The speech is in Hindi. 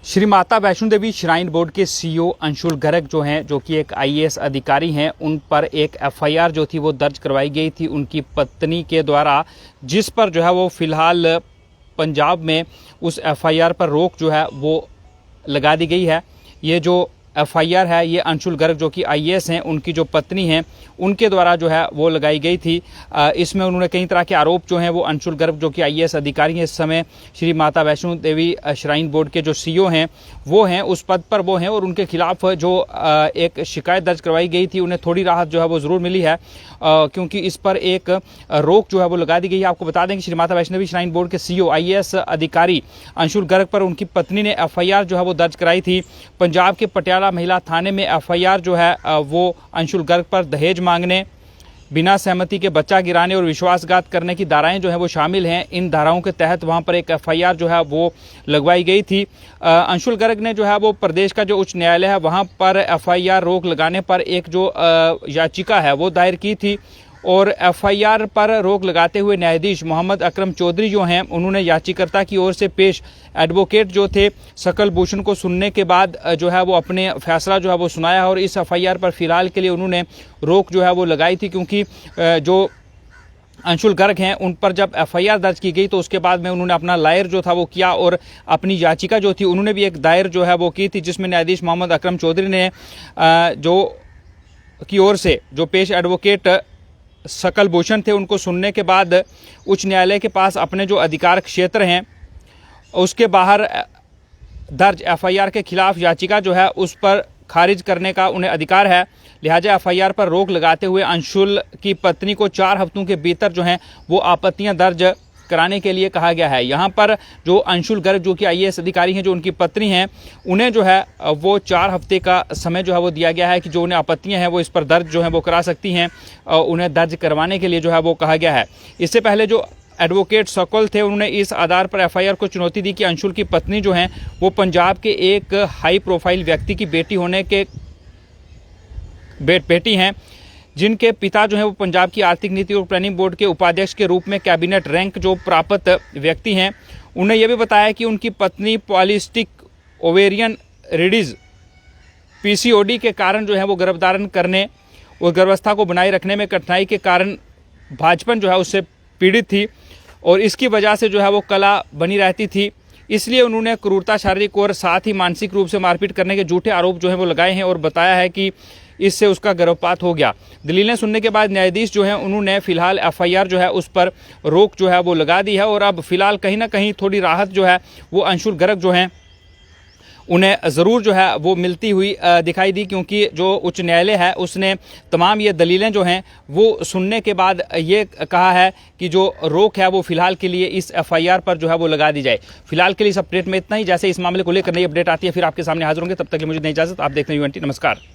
श्री माता वैष्णो देवी श्राइन बोर्ड के सीईओ अंशुल गर्ग जो हैं, जो कि एक आईएएस अधिकारी हैं, उन पर एक एफआईआर जो थी वो दर्ज करवाई गई थी उनकी पत्नी के द्वारा, जिस पर जो है वो फिलहाल पंजाब में उस एफआईआर पर रोक जो है वो लगा दी गई है। ये जो एफआईआर है ये अंशुल गर्ग जो कि आईएएस हैं, उनकी जो पत्नी हैं उनके द्वारा जो है वो लगाई गई थी। इसमें उन्होंने कई तरह के आरोप जो हैं वो अंशुल गर्ग जो कि आईएएस अधिकारी हैं, इस समय श्री माता वैष्णो देवी श्राइन बोर्ड के जो सीईओ हैं वो हैं, उस पद पर वो हैं, और उनके खिलाफ जो एक शिकायत दर्ज करवाई गई थी उन्हें थोड़ी राहत जो है वो ज़रूर मिली है, क्योंकि इस पर एक रोक जो है वो लगा दी गई है। आपको बता दें कि श्री माता वैष्णो देवी श्राइन बोर्ड के सीईओ आईएएस अधिकारी अंशुल गर्ग पर उनकी पत्नी ने एफआईआर जो है वो दर्ज कराई थी। पंजाब के पटियाला महिला थाने में एफआईआर जो है वो अंशुल गर्ग पर दहेज मांगने, बिना सहमति के बच्चा गिराने और विश्वासघात करने की धाराएं जो है वो शामिल हैं। इन धाराओं के तहत वहां पर एक एफआईआर जो है वो लगवाई गई थी। अंशुल गर्ग ने जो है वो प्रदेश का जो उच्च न्यायालय है वहां पर एफआईआर रोक लगाने पर एक जो याचिका है वो दायर की थी, और एफआईआर पर रोक लगाते हुए न्यायाधीश मोहम्मद अकरम चौधरी जो हैं उन्होंने याचिकाकर्ता की ओर से पेश एडवोकेट जो थे सकल भूषण को सुनने के बाद जो है वो अपने फैसला जो है वो सुनाया, और इस एफआईआर पर फिलहाल के लिए उन्होंने रोक जो है वो लगाई थी, क्योंकि जो अंशुल गर्ग हैं उन पर जब एफआईआर दर्ज की गई तो उसके बाद में उन्होंने अपना लायर जो था वो किया, और अपनी याचिका जो थी उन्होंने भी एक दायर जो है वो की थी, जिसमें न्यायाधीश मोहम्मद अकरम चौधरी ने जो की ओर से जो पेश एडवोकेट सकल भूषण थे उनको सुनने के बाद उच्च न्यायालय के पास अपने जो अधिकार क्षेत्र हैं उसके बाहर दर्ज एफआईआर के खिलाफ याचिका जो है उस पर खारिज करने का उन्हें अधिकार है। लिहाजा एफआईआर पर रोक लगाते हुए अंशुल की पत्नी को 4 हफ्तों के भीतर जो हैं वो आपत्तियां दर्ज कराने के लिए कहा गया है। यहाँ पर जो अंशुल गर्ग जो कि आईएएस अधिकारी हैं, जो उनकी पत्नी हैं, उन्हें जो है वो 4 हफ्ते का समय जो है वो दिया गया है कि जो उन्हें आपत्तियां हैं वो इस पर दर्ज जो है वो करा सकती हैं, उन्हें दर्ज करवाने के लिए जो है वो कहा गया है। इससे पहले जो एडवोकेट सकल थे उन्होंने इस आधार पर एफआईआर को चुनौती दी कि अंशुल की पत्नी जो हैं वो पंजाब के एक हाई प्रोफाइल व्यक्ति की बेटी होने के बेटी हैं, जिनके पिता जो है वो पंजाब की आर्थिक नीति और प्लानिंग बोर्ड के उपाध्यक्ष के रूप में कैबिनेट रैंक जो प्राप्त व्यक्ति हैं। उन्हें यह भी बताया कि उनकी पत्नी पॉलिस्टिक ओवेरियन रिडीज पीसीओडी के कारण जो है वो गर्भधारण करने और गर्भावस्था को बनाए रखने में कठिनाई के कारण भाजपन जो है उससे पीड़ित थी, और इसकी वजह से जो है वो कला बनी रहती थी। इसलिए उन्होंने क्रूरता, शारीरिक और साथ ही मानसिक रूप से मारपीट करने के झूठे आरोप जो है वो लगाए हैं, और बताया है कि इससे उसका गर्भपात हो गया। दलीलें सुनने के बाद न्यायाधीश जो है उन्होंने फिलहाल एफआईआर जो है उस पर रोक जो है वो लगा दी है, और अब फिलहाल कहीं ना कहीं थोड़ी राहत जो है वो अंशुल गर्ग जो हैं उन्हें ज़रूर जो है वो मिलती हुई दिखाई दी, क्योंकि जो उच्च न्यायालय है उसने तमाम ये दलीलें जो हैं वो सुनने के बाद ये कहा है कि जो रोक है वो फिलहाल के लिए इस एफआईआर पर जो है वो लगा दी जाए। फिलहाल के लिए इस अपडेट में इतना ही। जैसे इस मामले को लेकर नई अपडेट आती है फिर आपके सामने हाजिर होंगे, तब तक के मुझे नहीं इजाज़त। आप देखते हैं यूएनटी। नमस्कार।